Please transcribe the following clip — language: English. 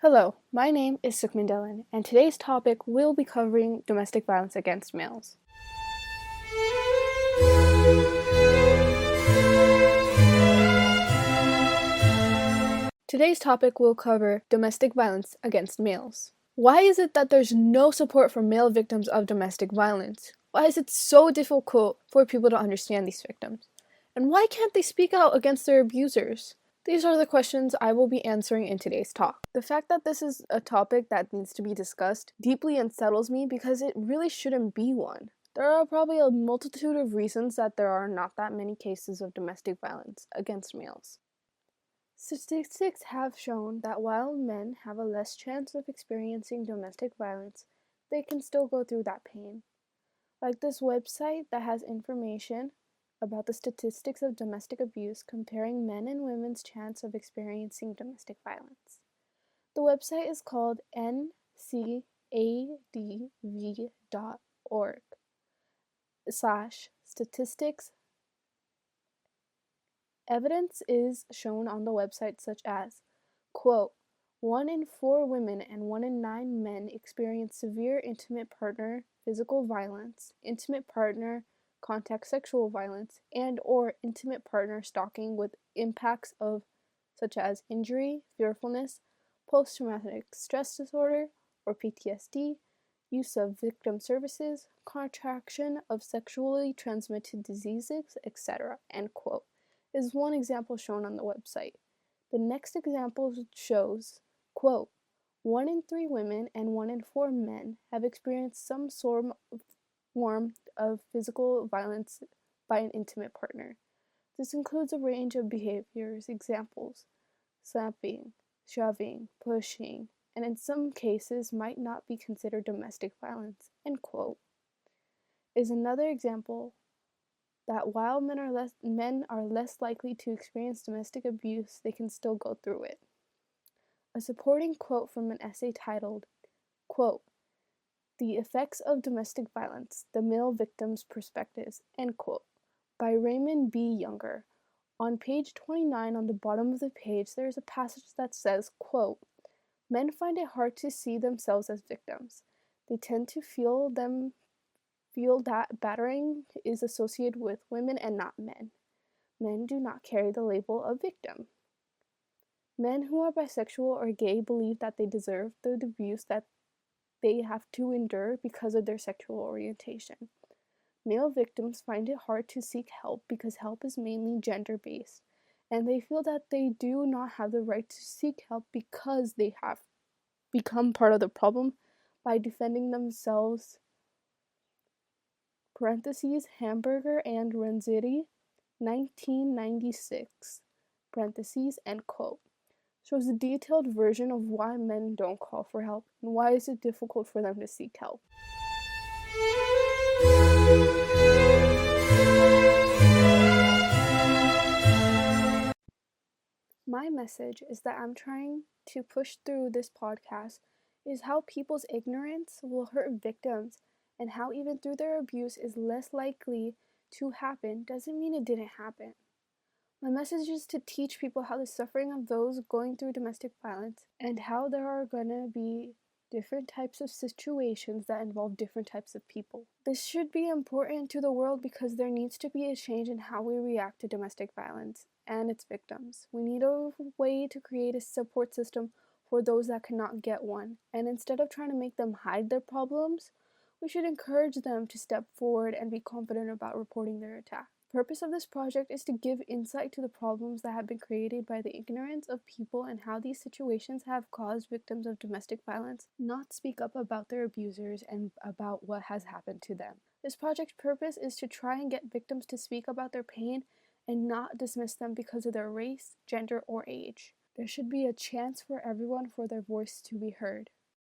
Hello, my name is Sukhman Dillon, and today's topic will be covering domestic violence against males. Today's topic will cover domestic violence against males. Why is it that there's no support for male victims of domestic violence? Why is it so difficult for people to understand these victims? And why can't they speak out against their abusers? These are the questions I will be answering in today's talk. The fact that this is a topic that needs to be discussed deeply unsettles me because it really shouldn't be one. There are probably a multitude of reasons that there are not that many cases of domestic violence against males. Statistics have shown that while men have a less chance of experiencing domestic violence, they can still go through that pain. Like this website that has information about the statistics of domestic abuse comparing men and women's chance of experiencing domestic violence. The website is called ncadv.org/statistics. Evidence is shown on the website such as, quote, 1 in 4 women and 1 in 9 men experience severe intimate partner physical violence, intimate partner contact sexual violence, and or intimate partner stalking with impacts of such as injury, fearfulness, post-traumatic stress disorder or PTSD, use of victim services, contraction of sexually transmitted diseases, etc., end quote, is one example shown on the website. The next example shows, quote, 1 in 3 women and 1 in 4 men have experienced some form of physical violence by an intimate partner. This includes a range of behaviors, examples, slapping, shoving, pushing, and in some cases might not be considered domestic violence, end quote, is another example that while men are less likely to experience domestic abuse, they can still go through it. A supporting quote from an essay titled, quote, The Effects of Domestic Violence, The Male Victim's Perspectives, end quote, by Raymond B. Younger. On page 29 on the bottom of the page, there is a passage that says, quote, Men find it hard to see themselves as victims. They tend to feel that battering is associated with women and not men. Men do not carry the label of victim. Men who are bisexual or gay believe that they deserve the abuse that they have to endure because of their sexual orientation. Male victims find it hard to seek help because help is mainly gender-based, and they feel that they do not have the right to seek help because they have become part of the problem by defending themselves. Parentheses, Hamburger and Renzetti, 1996, parentheses, end quote, shows a detailed version of why men don't call for help and why is it difficult for them to seek help. My message is that I'm trying to push through this podcast is how people's ignorance will hurt victims and how even through their abuse is less likely to happen doesn't mean it didn't happen. My message is to teach people how the suffering of those going through domestic violence and how there are gonna be different types of situations that involve different types of people. This should be important to the world because there needs to be a change in how we react to domestic violence and its victims. We need a way to create a support system for those that cannot get one, and instead of trying to make them hide their problems, we should encourage them to step forward and be confident about reporting their attack. The purpose of this project is to give insight to the problems that have been created by the ignorance of people and how these situations have caused victims of domestic violence not speak up about their abusers and about what has happened to them. This project's purpose is to try and get victims to speak about their pain and not dismiss them because of their race, gender, or age. There should be a chance for everyone for their voice to be heard.